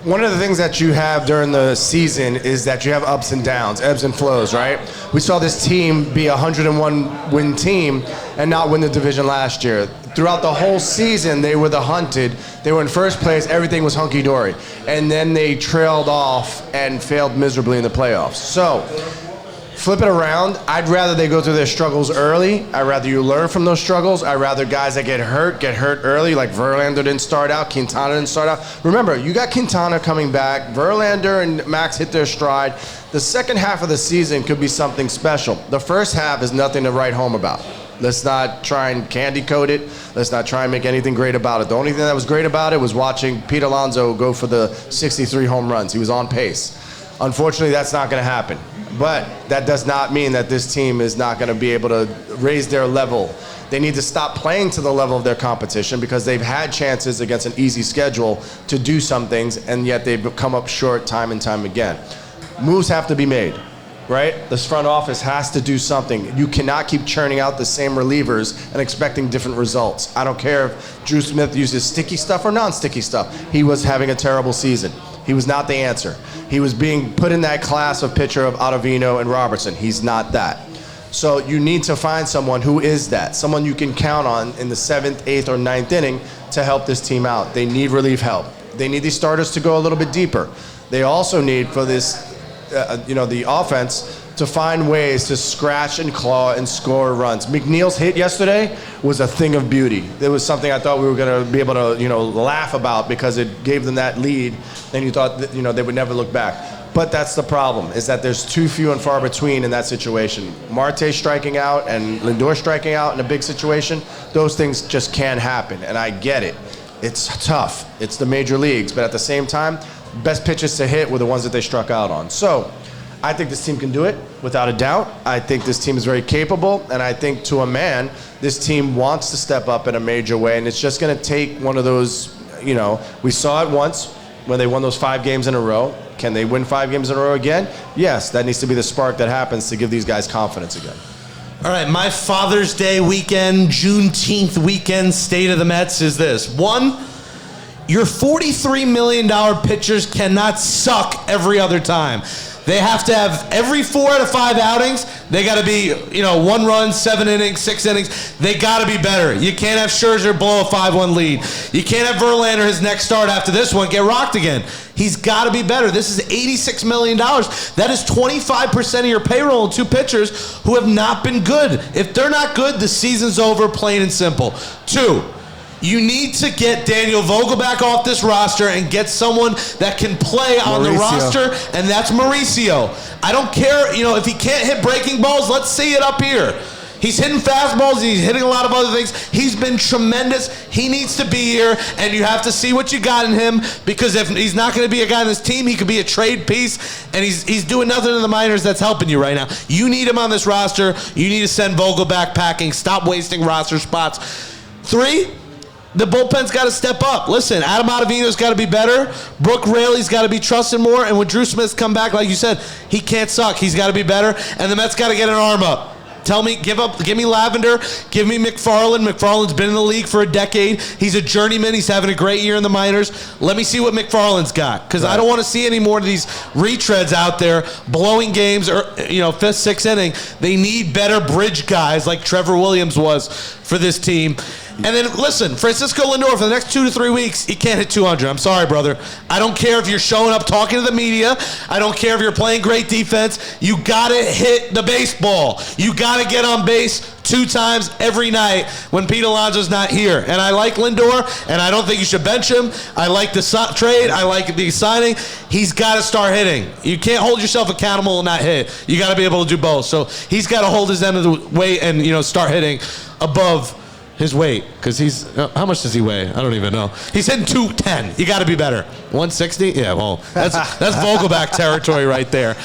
one of the things that you have during the season is that you have ups and downs, ebbs and flows, right? We saw this team be a 101 win team and not win the division last year. Throughout the whole season, they were the hunted. They were in first place. Everything was hunky-dory. And then they trailed off and failed miserably in the playoffs. So, flip it around. I'd rather they go through their struggles early. I'd rather you learn from those struggles. I'd rather guys that get hurt early, like Verlander didn't start out, Quintana didn't start out. Remember, you got Quintana coming back. Verlander and Max hit their stride. The second half of the season could be something special. The first half is nothing to write home about. Let's not try and candy coat it. Let's not try and make anything great about it. The only thing that was great about it was watching Pete Alonso go for the 63 home runs. He was on pace. Unfortunately, that's not going to happen. But that does not mean that this team is not going to be able to raise their level. They need to stop playing to the level of their competition because they've had chances against an easy schedule to do some things, and yet they've come up short time and time again. Moves have to be made, right? This front office has to do something. You cannot keep churning out the same relievers and expecting different results. I don't care if Drew Smith uses sticky stuff or non-sticky stuff. He was having a terrible season. He was not the answer. He was being put in that class of pitcher of Ottavino and Robertson. He's not that. So you need to find someone who is that, someone you can count on in the 7th, 8th, or 9th inning to help this team out. They need relief help. They need these starters to go a little bit deeper. They also need for this, the offense to find ways to scratch and claw and score runs. McNeil's hit yesterday was a thing of beauty. It was something I thought we were going to be able to, laugh about because it gave them that lead, and you thought that, they would never look back. But that's the problem, is that there's too few and far between in that situation. Marte striking out and Lindor striking out in a big situation, those things just can't happen, and I get it. It's tough. It's the major leagues, but at the same time, best pitches to hit were the ones that they struck out on. So I think this team can do it, without a doubt. I think this team is very capable, and I think to a man, this team wants to step up in a major way, and it's just going to take one of those, we saw it once when they won those 5 games in a row. Can they win 5 games in a row again? Yes, that needs to be the spark that happens to give these guys confidence again. All right, my Father's Day weekend, Juneteenth weekend state of the Mets is this. 1, your $43 million pitchers cannot suck every other time. They have to have every 4 out of 5 outings, they got to be, 1 run, 7 innings, 6 innings. They got to be better. You can't have Scherzer blow a 5-1 lead. You can't have Verlander, his next start after this one, get rocked again. He's got to be better. This is $86 million. That is 25% of your payroll in 2 pitchers who have not been good. If they're not good, the season's over, plain and simple. 2, you need to get Daniel Vogelbach off this roster and get someone that can play on the roster, and that's Mauricio. I don't care, if he can't hit breaking balls, let's see it up here. He's hitting fastballs, he's hitting a lot of other things. He's been tremendous. He needs to be here, and you have to see what you got in him, because if he's not going to be a guy on this team, he could be a trade piece, and he's doing nothing in the minors that's helping you right now. You need him on this roster. You need to send Vogelbach packing. Stop wasting roster spots. 3, the bullpen's got to step up. Listen, Adam Ottavino's got to be better. Brooke Raley's got to be trusted more. And when Drew Smith's come back, like you said, he can't suck. He's got to be better. And the Mets got to get an arm up. Give me Lavender, give me McFarland. McFarland's been in the league for a decade. He's a journeyman. He's having a great year in the minors. Let me see what McFarland's got, because I don't want to see any more of these retreads out there blowing games or 5th, 6th inning. They need better bridge guys like Trevor Williams was for this team. And then, listen, Francisco Lindor, for the next 2 to 3 weeks, he can't hit 200. I'm sorry, brother. I don't care if you're showing up talking to the media. I don't care if you're playing great defense. You got to hit the baseball. You got to get on base 2 times every night when Pete Alonso's not here. And I like Lindor, and I don't think you should bench him. I like the trade. I like the signing. He's got to start hitting. You can't hold yourself accountable and not hit. You got to be able to do both. So he's got to hold his end of the weight and, start hitting above his weight, because how much does he weigh? I don't even know. He's hitting 210. You got to be better. 160? Yeah, well, that's Vogelbach territory right there.